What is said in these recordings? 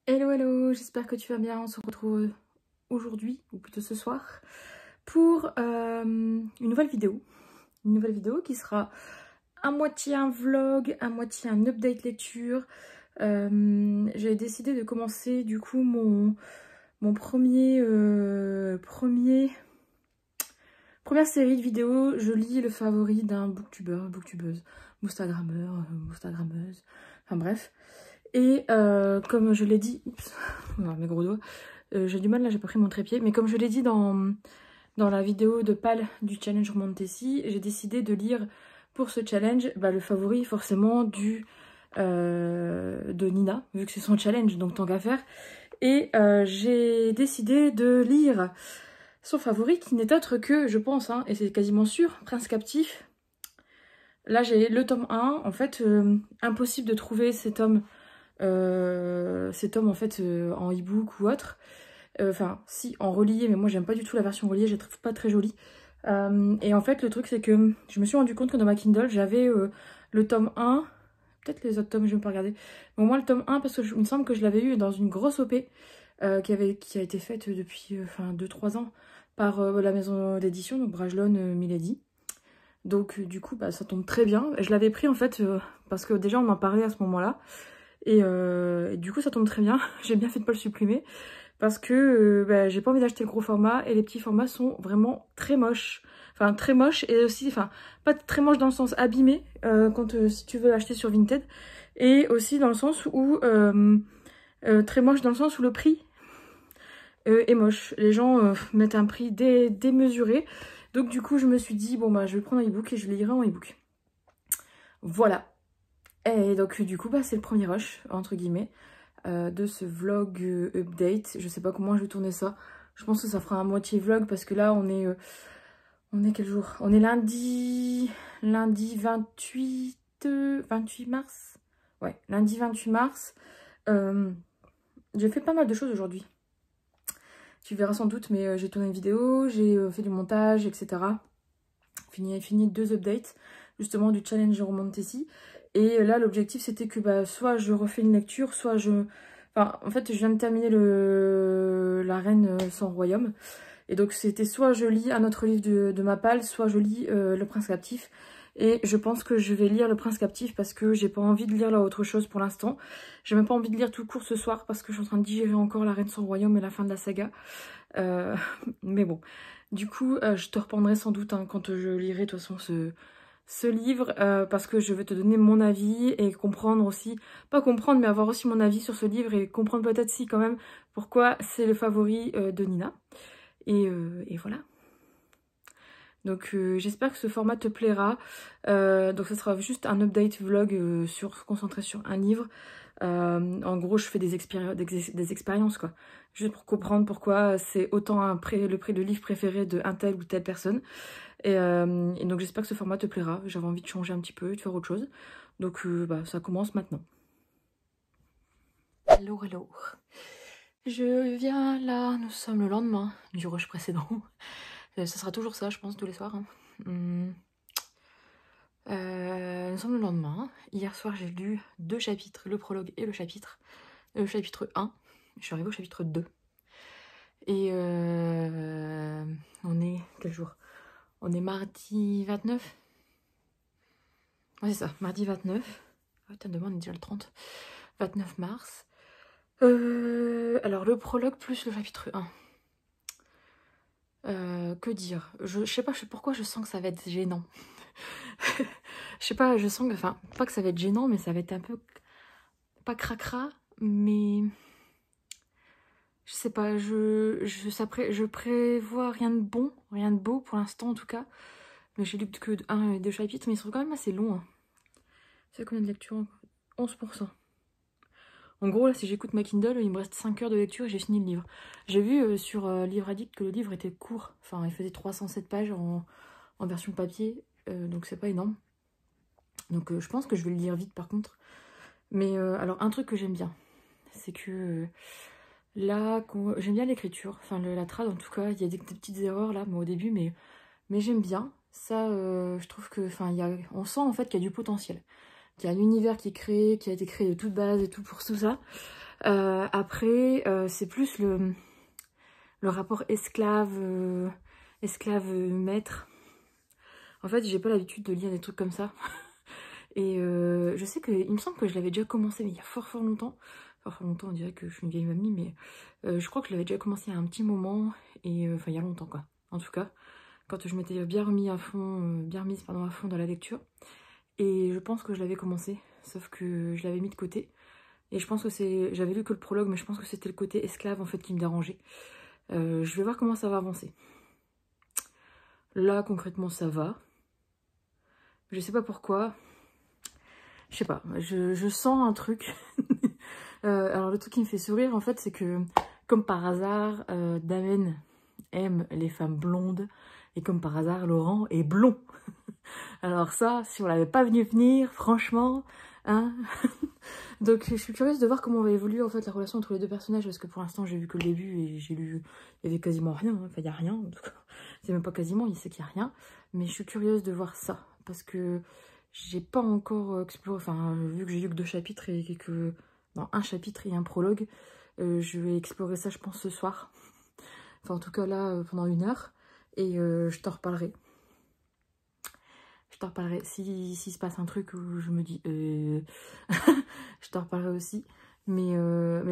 Hello hello, j'espère que tu vas bien. On se retrouve aujourd'hui, ou plutôt ce soir, pour une nouvelle vidéo. Une nouvelle vidéo qui sera à moitié un vlog, à moitié un update lecture. J'ai décidé de commencer du coup mon première série de vidéos. Je lis le favori d'un booktubeur, booktubeuse, bookstagrammeur, bookstagrammeuse, enfin bref. Et comme je l'ai dit, oups, mes gros doigts, j'ai du mal là, j'ai pas pris mon trépied, mais comme je l'ai dit dans la vidéo de Pal du challenge Romantasy, j'ai décidé de lire pour ce challenge le favori forcément de Nina, vu que c'est son challenge, donc tant qu'à faire. Et j'ai décidé de lire son favori qui n'est autre que, je pense, et c'est quasiment sûr, Prince Captif. Là j'ai le tome 1, en fait impossible de trouver cet homme en fait en e-book ou autre. Enfin si en relié, mais moi j'aime pas du tout la version reliée, je la trouve pas très jolie. Et en fait le truc c'est que je me suis rendu compte que dans ma Kindle j'avais le tome 1, peut-être les autres tomes je vais pas regarder, mais au moins le tome 1 parce que il me semble que je l'avais eu dans une grosse OP qui a été faite depuis 2-3 ans par la maison d'édition, donc Brajlon Milady. Donc du coup ça tombe très bien. Je l'avais pris en fait parce que déjà on m'en parlait à ce moment-là. Et du coup ça tombe très bien, j'ai bien fait de pas le supprimer. Parce que j'ai pas envie d'acheter le gros format et les petits formats sont vraiment très moches. Enfin très moches et aussi, pas très moches dans le sens abîmé si tu veux l'acheter sur Vinted. Et aussi dans le sens où, très moche dans le sens où le prix est moche. Les gens mettent un prix démesuré. Donc du coup je me suis dit, bon je vais prendre un e-book et je le lirai en e-book. Voilà. Et donc du coup c'est le premier rush, entre guillemets, de ce vlog update. Je sais pas comment je vais tourner ça. Je pense que ça fera un moitié vlog parce que là on est quel jour? On est lundi 28 mars. Ouais, lundi 28 mars. J'ai fait pas mal de choses aujourd'hui. Tu verras sans doute, mais j'ai tourné une vidéo, j'ai fait du montage, etc. Fini 2 updates, justement du challenge Romantasy. Et là, l'objectif, c'était que soit je refais une lecture, soit je... Enfin, en fait, je viens de terminer La Reine sans royaume. Et donc, c'était soit je lis un autre livre de ma palle, soit je lis Le Prince Captif. Et je pense que je vais lire Le Prince Captif parce que j'ai pas envie de lire autre chose pour l'instant. J'ai même pas envie de lire tout court ce soir parce que je suis en train de digérer encore La Reine sans royaume et la fin de la saga. Mais bon, du coup, je te reprendrai sans doute quand je lirai de toute façon ce livre parce que je vais te donner mon avis et comprendre aussi, pas comprendre mais avoir aussi mon avis sur ce livre et comprendre peut-être si quand même pourquoi c'est le favori de Nina. Et voilà. Donc j'espère que ce format te plaira. Donc ce sera juste un update vlog concentré sur un livre. En gros, je fais des expériences, quoi. Juste pour comprendre pourquoi c'est autant le livre préféré de un tel ou telle personne. Et donc j'espère que ce format te plaira. J'avais envie de changer un petit peu, de faire autre chose. Donc ça commence maintenant. Hello, hello. Je viens là, nous sommes le lendemain du rush précédent. Ça sera toujours ça, je pense, tous les soirs. Nous sommes le lendemain. Hier soir, j'ai lu 2 chapitres, le prologue et le chapitre 1. Je suis arrivée au chapitre 2. Et on est... Quel jour? On est mardi 29. Ouais, c'est ça, mardi 29. Oh, demain, on est déjà le 30. 29 mars. Alors, le prologue plus le chapitre 1. Que dire? Je sais pas pourquoi je sens que ça va être gênant. Je sais pas, je sens que... Enfin, pas que ça va être gênant, mais ça va être un peu... Pas cracra, mais... Je sais pas, je prévois rien de bon, rien de beau pour l'instant en tout cas. Mais j'ai lu que 1 et 2 chapitres, mais ils sont quand même assez longs. C'est combien de lecture? 11%. En gros, là, si j'écoute ma Kindle, il me reste 5 heures de lecture et j'ai fini le livre. J'ai vu sur Livre Addict que le livre était court. Enfin, il faisait 307 pages en version papier, donc c'est pas énorme. Donc je pense que je vais le lire vite par contre. Mais alors, un truc que j'aime bien, c'est que là, j'aime bien l'écriture. Enfin, la trad en tout cas, il y a des petites erreurs là, au début, mais j'aime bien. Ça, je trouve que, on sent en fait qu'il y a du potentiel. Qu'il y a un univers qui a été créé de toute base et tout pour tout ça. Après, c'est plus le rapport esclave-maître. En fait, j'ai pas l'habitude de lire des trucs comme ça. Et je sais que, il me semble que je l'avais déjà commencé, mais il y a fort longtemps. Fort longtemps, on dirait que je suis une vieille mamie, mais je crois que je l'avais déjà commencé il y a un petit moment. Et enfin, il y a longtemps, quoi. En tout cas, quand je m'étais bien remise à fond dans la lecture. Et je pense que je l'avais commencé, sauf que je l'avais mis de côté. Et je pense que j'avais lu que le prologue, mais je pense que c'était le côté esclave, en fait, qui me dérangeait. Je vais voir comment ça va avancer. Là, concrètement, ça va. Je sais pas pourquoi. Je sais pas, je sens un truc. Alors le truc qui me fait sourire en fait c'est que comme par hasard Damen aime les femmes blondes et comme par hasard Laurent est blond. Alors ça, si on l'avait pas vu venir, franchement, hein. Donc je suis curieuse de voir comment va évoluer en fait la relation entre les deux personnages parce que pour l'instant j'ai vu que le début et j'ai lu, il y avait quasiment rien, hein. Enfin il y a rien en tout cas, c'est même pas quasiment, il sait qu'il y a rien, mais je suis curieuse de voir ça parce que j'ai pas encore exploré, enfin vu que j'ai lu que 2 chapitres et que dans un chapitre et un prologue, je vais explorer ça je pense ce soir, enfin en tout cas là pendant 1 heure et je t'en reparlerai. Je t'en reparlerai. S'il se passe un truc où je me dis... je t'en reparlerai aussi. Mais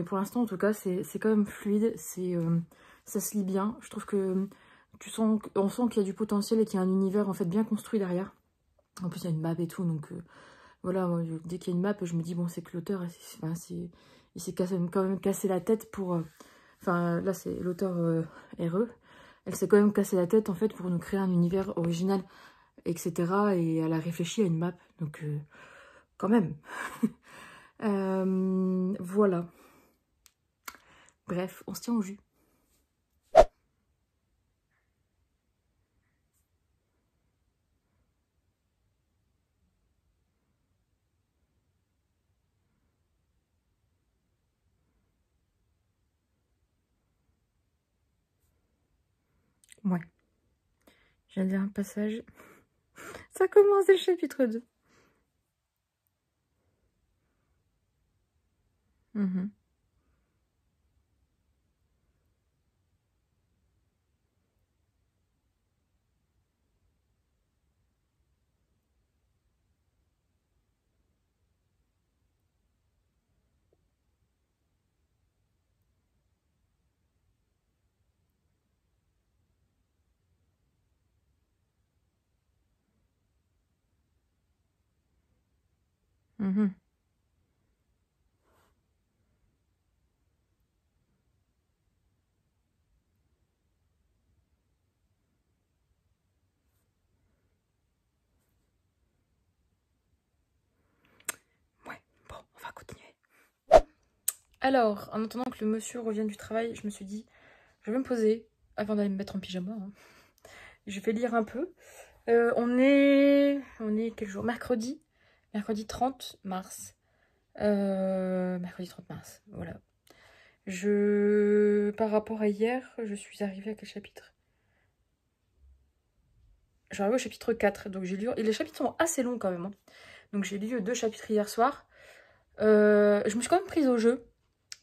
pour l'instant, en tout cas, c'est quand même fluide. Ça se lit bien. Je trouve que on sent qu'il y a du potentiel et qu'il y a un univers en fait bien construit derrière. En plus, il y a une map et tout. Donc voilà, moi, dès qu'il y a une map, je me dis, bon, c'est que l'auteur, il s'est quand même cassé la tête pour... Enfin, là, c'est l'auteur RE. Elle s'est quand même cassé la tête, en fait, pour nous créer un univers original, etc. Et elle a réfléchi à une map, donc quand même. Voilà. Bref, on se tient au jus. Ouais. Je viens de dire un passage. Ça commence le chapitre 2. Mmh. Mmh. Ouais, bon, on va continuer. Alors, en attendant que le monsieur revienne du travail, je me suis dit, je vais me poser avant d'aller me mettre en pyjama. Hein. Je vais lire un peu. On est quel jour? Mercredi 30 mars. Mercredi 30 mars, voilà. Par rapport à hier, je suis arrivée à quel chapitre? Je suis arrivée au chapitre 4, donc j'ai lu... Et les chapitres sont assez longs quand même. Hein. Donc j'ai lu 2 chapitres hier soir. Je me suis quand même prise au jeu.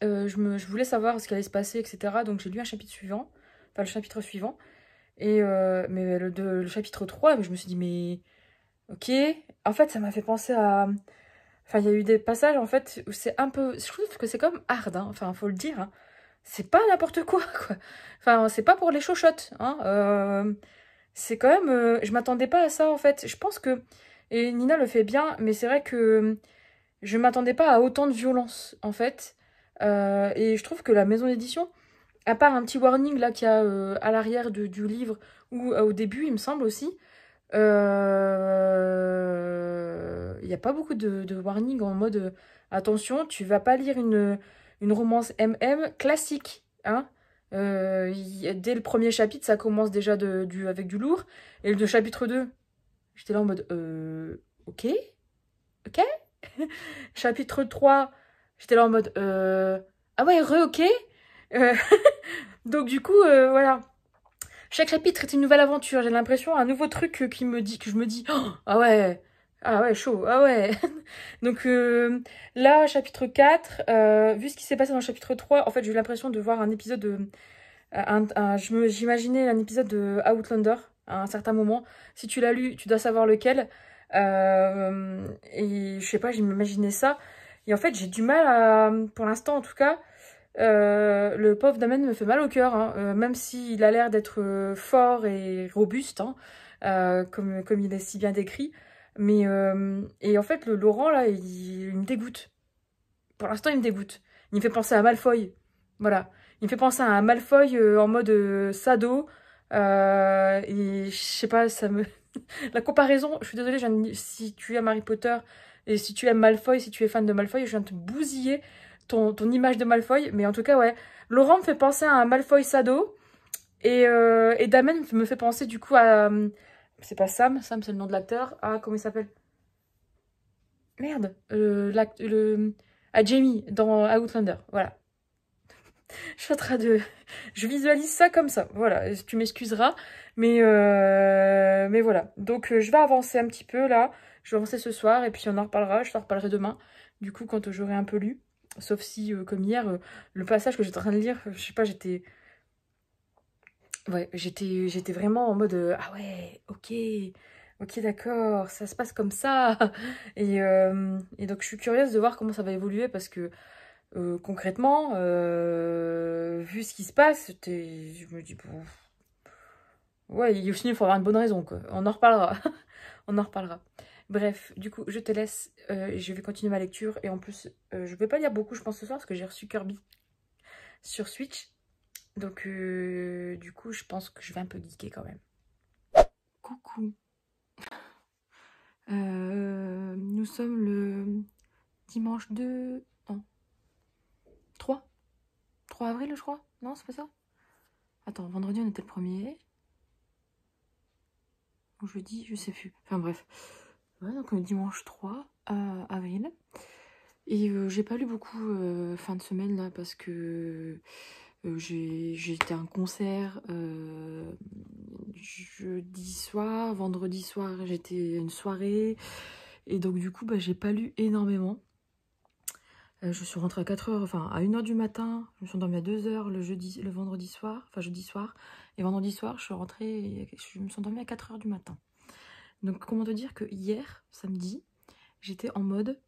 Je voulais savoir ce qui allait se passer, etc. Donc j'ai lu un chapitre suivant. Enfin, le chapitre suivant. Et mais le chapitre 3, je me suis dit, mais... Ok. En fait, ça m'a fait penser à... Enfin, il y a eu des passages, en fait, où c'est un peu... Je trouve que c'est comme hard, hein. Enfin, faut le dire. Hein. C'est pas n'importe quoi, quoi. Enfin, c'est pas pour les chochottes. Hein. C'est quand même... je m'attendais pas à ça, en fait. Je pense que... Et Nina le fait bien, mais c'est vrai que je m'attendais pas à autant de violence, en fait. Et je trouve que la maison d'édition, à part un petit warning, là, qu'il y a à l'arrière du livre, ou au début, il me semble aussi, il n'y a pas beaucoup de warning en mode attention, tu vas pas lire une romance MM classique. Hein. Dès le premier chapitre, ça commence déjà avec du lourd. Et le chapitre 2, j'étais là en mode ok, ok. Chapitre 3, j'étais là en mode ah ouais, ok. Donc du coup, voilà. Chaque chapitre est une nouvelle aventure. J'ai l'impression, un nouveau truc que je me dis, oh, ah ouais, Ah ouais, chaud, ah ouais. Donc là, chapitre 4, vu ce qui s'est passé dans le chapitre 3, en fait, j'ai eu l'impression de voir un épisode de... J'imaginais un épisode de Outlander à un certain moment. Si tu l'as lu, tu dois savoir lequel. Et je sais pas, j'imaginais ça. Et en fait, j'ai du mal à... Pour l'instant, en tout cas, le pauvre Damen me fait mal au cœur, hein. Même s'il a l'air d'être fort et robuste, hein, comme il est si bien décrit. Mais et en fait, le Laurent, là, il me dégoûte. Pour l'instant, il me dégoûte. Il me fait penser à Malfoy. Voilà. Il me fait penser à un Malfoy en mode sado. Et je sais pas, ça me... La comparaison, je suis désolée, si tu aimes Harry Potter et si tu aimes Malfoy, si tu es fan de Malfoy, je viens de te bousiller ton image de Malfoy. Mais en tout cas, ouais. Laurent me fait penser à un Malfoy sado. Et Damen me fait penser du coup à... c'est pas Sam, Sam c'est le nom de l'acteur. Ah, comment il s'appelle? Merde. À Jamie dans Outlander. Voilà. Je suis en train de... Je visualise ça comme ça. Voilà, tu m'excuseras. Mais voilà. Donc, je vais avancer un petit peu, là. Je vais avancer ce soir, et puis on en reparlera. Je t'en reparlerai demain. Du coup, quand j'aurai un peu lu. Sauf si, comme hier, le passage que j'étais en train de lire, je sais pas, j'étais... Ouais, j'étais vraiment en mode... ah ouais, ok... Ok, d'accord, ça se passe comme ça. Et donc, je suis curieuse de voir comment ça va évoluer, parce que... concrètement, vu ce qui se passe, je me dis, bon, ouais, il faut avoir une bonne raison, quoi. On en reparlera. On en reparlera. Bref, du coup, je te laisse. Je vais continuer ma lecture. Et en plus, je vais pas lire beaucoup, je pense, ce soir, parce que j'ai reçu Kirby sur Switch. Donc, du coup, je pense que je vais un peu geeker quand même. Coucou. Nous sommes le dimanche 2... Non, 3 avril, je crois. Non, c'est pas ça? Attends, vendredi, on était le 1er. Ou jeudi, je sais plus. Enfin bref. Ouais, donc dimanche 3 avril. Et j'ai pas lu beaucoup fin de semaine là parce que j'étais à un concert jeudi soir, vendredi soir j'étais à une soirée. Et donc du coup bah, j'ai pas lu énormément. Je suis rentrée à 4h, enfin à 1h du matin, je me suis endormie à 2h le vendredi soir, enfin jeudi soir. Et vendredi soir, je suis rentrée, je me suis endormie à 4h du matin. Donc comment te dire que hier, samedi, j'étais en mode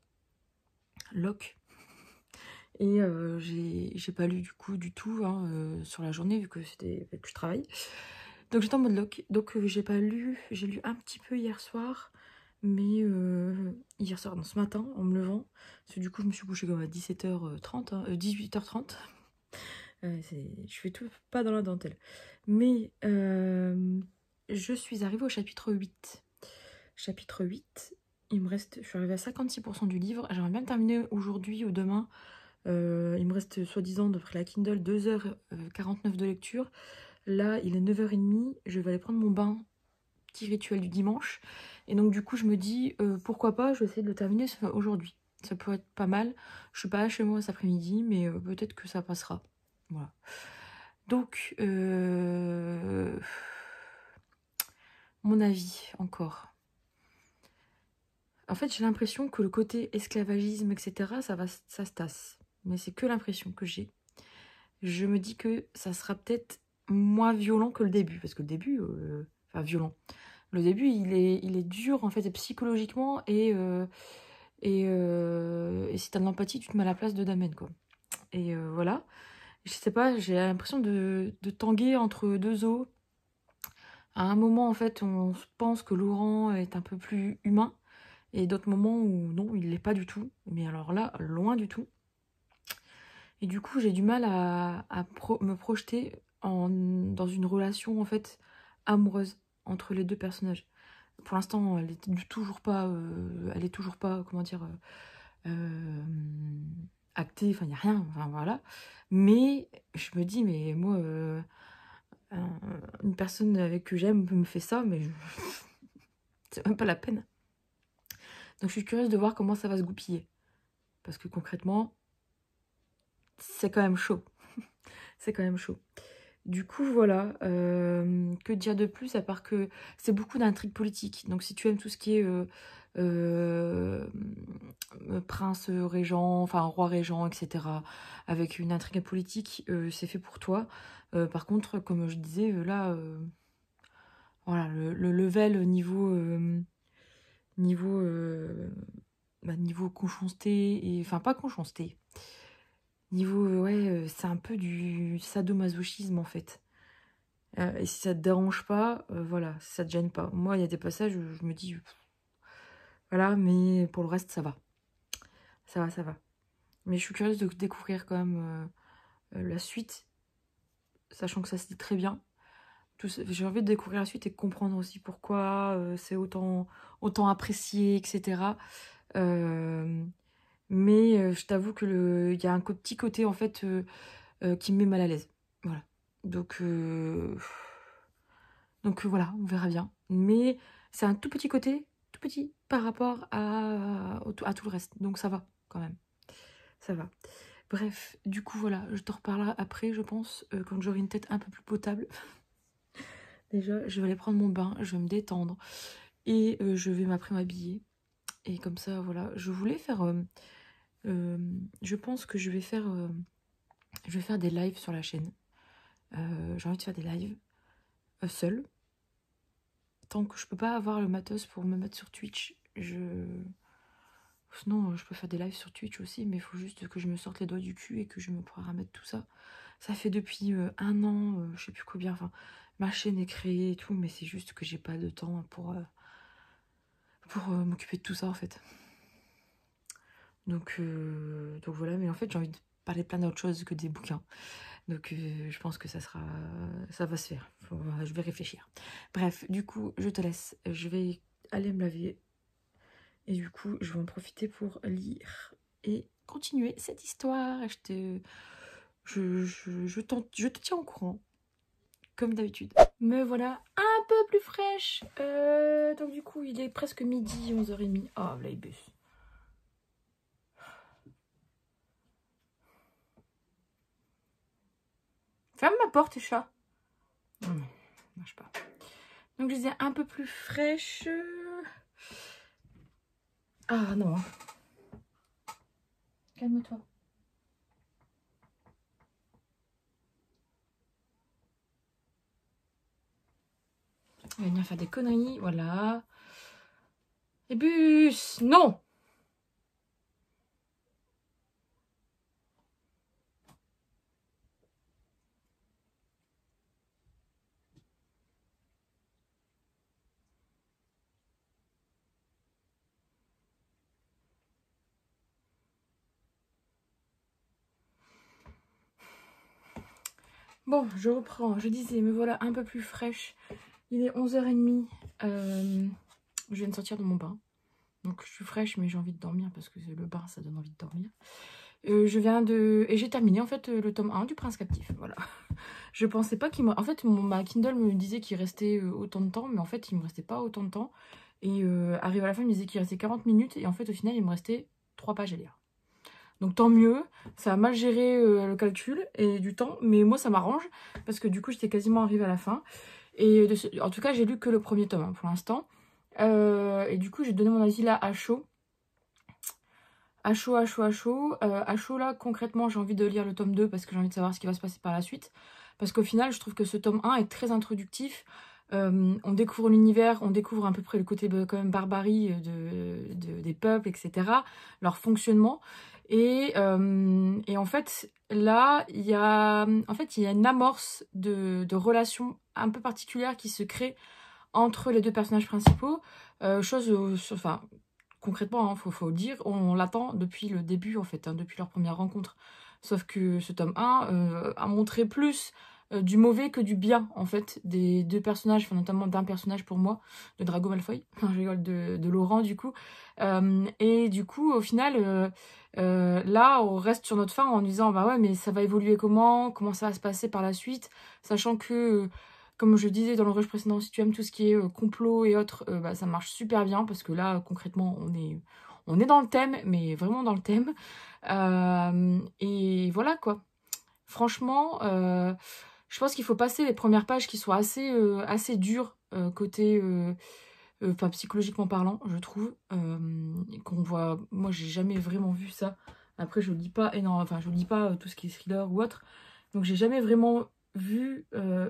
lock. Et j'ai pas lu du coup du tout hein, sur la journée vu que que je travaille. Donc j'étais en mode lock. Donc j'ai pas lu, j'ai lu un petit peu hier soir. Mais hier soir, non, ce matin, en me levant, parce que du coup je me suis couchée comme à 17h30, hein, 18h30. Je fais tout pas dans la dentelle. Mais je suis arrivée au chapitre 8. Chapitre 8, il me reste, je suis arrivée à 56% du livre. J'aimerais bien le terminer aujourd'hui ou demain. Il me reste soi-disant, d'après la Kindle, 2h49 de lecture. Là, il est 9h30. Je vais aller prendre mon bain, petit rituel du dimanche. Et donc, du coup, je me dis, pourquoi pas, je vais essayer de le terminer aujourd'hui. Ça pourrait être pas mal. Je suis pas chez moi cet après-midi, mais peut-être que ça passera. Voilà. Donc, mon avis, encore. En fait, j'ai l'impression que le côté esclavagisme, etc., ça se tasse. Mais c'est que l'impression que j'ai. Je me dis que ça sera peut-être moins violent que le début. Parce que le début, enfin violent. Le début, il est dur, en fait, psychologiquement. Et si t'as de l'empathie, tu te mets à la place de Damen, quoi. Et voilà. Je sais pas, j'ai l'impression de tanguer entre deux eaux. À un moment, en fait, on pense que Laurent est un peu plus humain. Et d'autres moments où non, il l'est pas du tout. Mais alors là, loin du tout. Et du coup, j'ai du mal à me projeter dans une relation, en fait, amoureuse entre les deux personnages. Pour l'instant, elle est toujours pas, comment dire, actée. Enfin, il n'y a rien. Enfin, voilà. Mais je me dis, mais moi, une personne que j'aime me fait ça, mais c'est même pas la peine. Donc, je suis curieuse de voir comment ça va se goupiller. Parce que concrètement, c'est quand même chaud. C'est quand même chaud. Du coup, voilà. Que dire de plus à part que c'est beaucoup d'intrigues politiques. Donc, si tu aimes tout ce qui est prince régent, enfin roi régent, etc. Avec une intrigue politique, c'est fait pour toi. Par contre, comme je disais, là, voilà, le level niveau, niveau conchancé, et enfin pas conchancé, niveau, ouais, c'est un peu du sadomasochisme en fait. Et si ça te dérange pas, voilà, si ça te gêne pas. Moi, il y a des passages où je me dis, voilà, mais pour le reste, ça va. Ça va, ça va. Mais je suis curieuse de découvrir quand même la suite, sachant que ça se dit très bien. J'ai envie de découvrir la suite et comprendre aussi pourquoi c'est autant apprécié, etc. Mais je t'avoue que il y a un petit côté en fait qui me met mal à l'aise. Voilà. Donc voilà, on verra bien. Mais c'est un tout petit côté, tout petit, par rapport à tout le reste. Donc ça va, quand même. Ça va. Bref, du coup, voilà, je te reparlerai après, je pense, quand j'aurai une tête un peu plus potable. Déjà, je vais aller prendre mon bain, je vais me détendre. Et je vais m'habiller. Et comme ça, voilà, je voulais faire... je pense que je vais faire des lives sur la chaîne. J'ai envie de faire des lives seule. Tant que je peux pas avoir le matos pour me mettre sur Twitch, sinon je peux faire des lives sur Twitch aussi, mais il faut juste que je me sorte les doigts du cul et que je me paramètre tout ça. Ça fait depuis un an, je sais plus combien, enfin, ma chaîne est créée et tout, mais c'est juste que j'ai pas de temps pour m'occuper de tout ça en fait. Donc voilà, mais en fait j'ai envie de parler de plein d'autres choses que des bouquins. Donc je pense que ça va se faire. Je vais réfléchir. Bref, du coup, je te laisse. Je vais aller me laver. Et du coup, je vais en profiter pour lire et continuer cette histoire. Je te tiens au courant, comme d'habitude. Me voilà un peu plus fraîche. Donc du coup, il est presque midi, 11h30. Oh, là, il bus. Ferme ma porte, chat. Non, marche pas. Donc je disais un peu plus fraîche. Ah non. Calme-toi. Il va venir faire des conneries, voilà. Et bus, non. Bon, je reprends. Je disais, me voilà un peu plus fraîche. Il est 11h30. Je viens de sortir de mon bain. Donc je suis fraîche, mais j'ai envie de dormir parce que le bain, ça donne envie de dormir. Et j'ai terminé en fait le tome 1 du Prince Captif. Voilà. Je pensais pas qu'il me... En fait, ma Kindle me disait qu'il restait autant de temps, mais en fait, il me restait pas autant de temps. Et arrivé à la fin, il me disait qu'il restait 40 minutes. Et en fait, au final, il me restait 3 pages à lire. Donc tant mieux, ça a mal géré le calcul et du temps, mais moi ça m'arrange parce que du coup j'étais quasiment arrivée à la fin. Et en tout cas j'ai lu que le premier tome pour l'instant. Et du coup j'ai donné mon avis là à chaud. À chaud. À chaud là concrètement j'ai envie de lire le tome 2 parce que j'ai envie de savoir ce qui va se passer par la suite. Parce qu'au final je trouve que ce tome 1 est très introductif. On découvre l'univers, on découvre à peu près le côté quand même barbarie des peuples, etc. Leur fonctionnement. Et en fait, là, il y a une amorce de relations un peu particulière qui se crée entre les deux personnages principaux. Enfin, concrètement, hein, faut le dire, on l'attend depuis le début, en fait, hein, depuis leur première rencontre. Sauf que ce tome 1 a montré plus du mauvais que du bien, en fait, des deux personnages, enfin, notamment d'un personnage pour moi, de Drago Malfoy, enfin, je rigole, de Laurent, du coup. Et du coup, au final, là, on reste sur notre fin en disant, bah ouais, mais ça va évoluer comment ça va se passer par la suite, sachant que... Comme je disais dans le rush précédent, si tu aimes tout ce qui est complot et autres, bah, ça marche super bien parce que là, concrètement, on est dans le thème, mais vraiment dans le thème. Et voilà quoi. Franchement, je pense qu'il faut passer les premières pages qui sont assez dures côté enfin psychologiquement parlant, je trouve, qu'on voit, moi j'ai jamais vraiment vu ça. Après je lis pas énormément, enfin je lis pas tout ce qui est thriller ou autre, donc j'ai jamais vraiment vu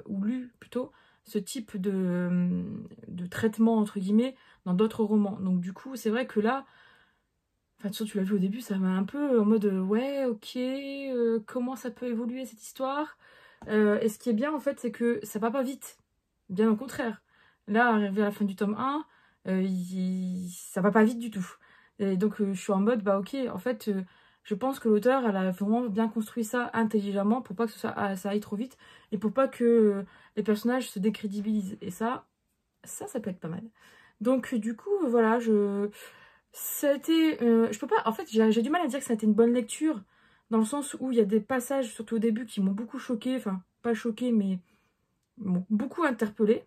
ou lu plutôt ce type de traitement entre guillemets dans d'autres romans. Donc du coup c'est vrai que là, enfin surtout tu l'as vu au début, ça m'a un peu en mode ouais ok, comment ça peut évoluer cette histoire. Et ce qui est bien en fait c'est que ça va pas vite, bien au contraire. Là arrivé à la fin du tome 1, ça va pas vite du tout. Et donc je suis en mode bah ok, en fait je pense que l'auteur elle a vraiment bien construit ça intelligemment pour pas que ça aille trop vite et pour pas que les personnages se décrédibilisent. Et ça peut être pas mal. Donc du coup voilà, ça a été, je peux pas, en fait j'ai du mal à dire que ça a été une bonne lecture dans le sens où il y a des passages surtout au début qui m'ont beaucoup choqué, enfin pas choqué mais m'ont beaucoup interpellé.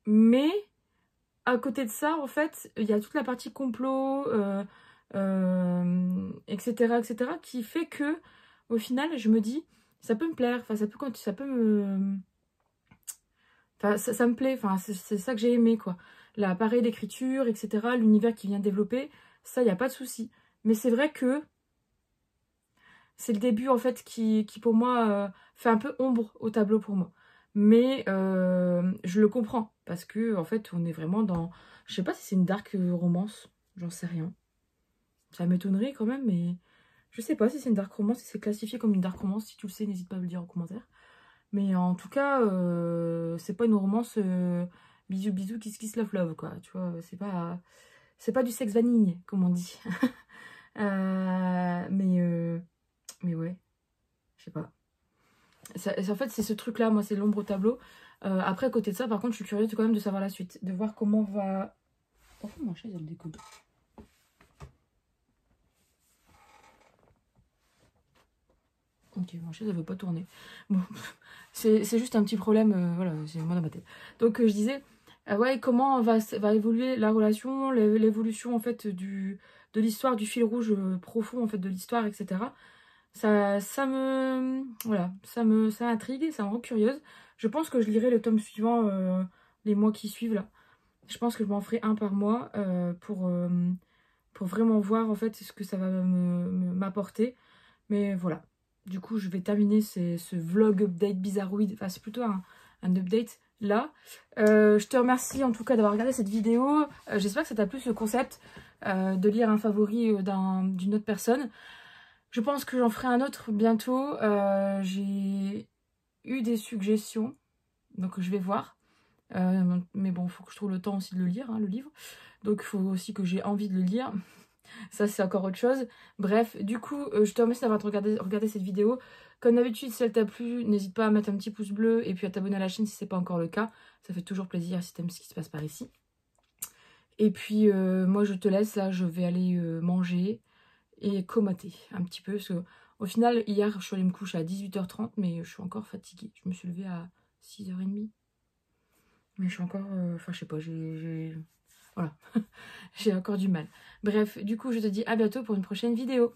Mais à côté de ça, en fait, il y a toute la partie complot, etc., etc., qui fait que, au final, je me dis, ça peut me plaire, enfin, ça peut me, enfin, ça me plaît, enfin, c'est ça que j'ai aimé, quoi. L'appareil d'écriture, etc., l'univers qui vient développer, ça, il n'y a pas de souci. Mais c'est vrai que c'est le début, en fait, qui pour moi, fait un peu ombre au tableau pour moi. Mais je le comprends, parce que, en fait, on est vraiment dans... Je sais pas si c'est une dark romance, j'en sais rien. Ça m'étonnerait quand même, mais je sais pas si c'est une dark romance, si c'est classifié comme une dark romance. Si tu le sais, n'hésite pas à me le dire en commentaire. Mais en tout cas, c'est pas une romance bisous bisous, kiss kiss love love, quoi. Tu vois, c'est pas du sexe vanille, comme on dit. Mais ouais, je sais pas. En fait, c'est ce truc-là, moi, c'est l'ombre au tableau. Après, à côté de ça, par contre, je suis curieuse quand même de savoir la suite. De voir comment va... Pourquoi ma chaise, elle décolle? Ok, ma chaise, elle veut pas tourner. Bon, c'est juste un petit problème, voilà, c'est moi dans ma tête. Donc, je disais, ouais, comment va évoluer la relation, l'évolution, en fait, de l'histoire, du fil rouge profond, en fait, de l'histoire, etc. Ça me... Voilà, ça m'intrigue, ça me rend curieuse. Je pense que je lirai le tome suivant les mois qui suivent, là. Je pense que je m'en ferai un par mois pour vraiment voir, en fait, ce que ça va m'apporter. Mais voilà. Du coup, je vais terminer ce vlog update bizarroïde. Enfin, c'est plutôt un update là. Je te remercie en tout cas d'avoir regardé cette vidéo. J'espère que ça t'a plu ce concept de lire un favori d'une autre personne. Je pense que j'en ferai un autre bientôt. J'ai eu des suggestions, donc je vais voir. Mais bon, il faut que je trouve le temps aussi de le lire, hein, le livre. Donc il faut aussi que j'ai envie de le lire. Ça, c'est encore autre chose. Bref, du coup, je te remercie d'avoir regardé cette vidéo. Comme d'habitude, si elle t'a plu, n'hésite pas à mettre un petit pouce bleu et puis à t'abonner à la chaîne si ce n'est pas encore le cas. Ça fait toujours plaisir si t'aimes ce qui se passe par ici. Et puis, moi, je te laisse. Là, je vais aller manger et comater un petit peu. Parce que, au final, hier, je suis allée me coucher à 18h30, mais je suis encore fatiguée. Je me suis levée à 6h30. Mais je suis encore... Enfin, je sais pas, voilà. J'ai encore du mal. Bref, du coup, je te dis à bientôt pour une prochaine vidéo.